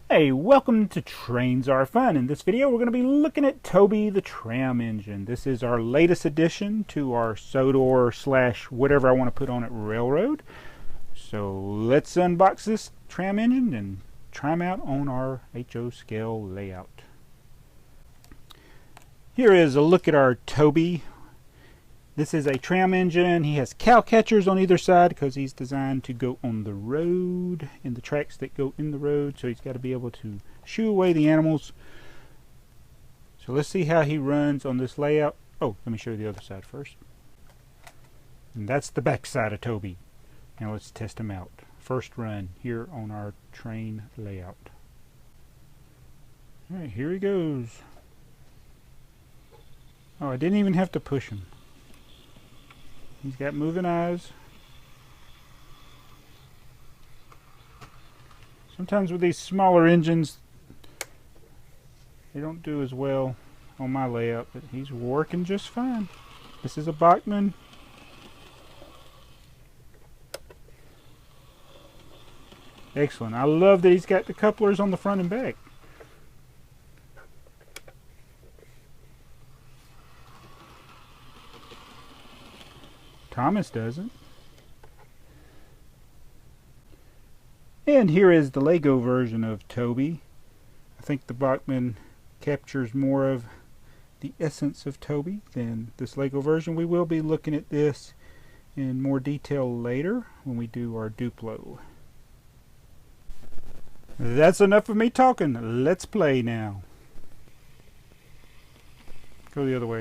Hey, welcome to Trains Are Fun. In this video, we're going to be looking at Toby the Tram engine. This is our latest addition to our Sodor / whatever I want to put on it railroad. So let's unbox this tram engine and try them out on our HO scale layout. Here is a look at our Toby. This is a tram engine. He has cow catchers on either side because he's designed to go on the road, in the tracks that go in the road. So he's got to be able to shoo away the animals. So let's see how he runs on this layout. Oh, let me show you the other side first. And that's the back side of Toby. Now let's test him out. First run here on our train layout. Alright, here he goes. Oh, I didn't even have to push him. He's got moving eyes. Sometimes with these smaller engines, they don't do as well on my layout, but he's working just fine. This is a Bachmann. Excellent. I love that he's got the couplers on the front and back. Thomas doesn't. And here is the Lego version of Toby. I think the Bachmann captures more of the essence of Toby than this Lego version. We will be looking at this in more detail later when we do our Duplo. That's enough of me talking. Let's play now. Go the other way.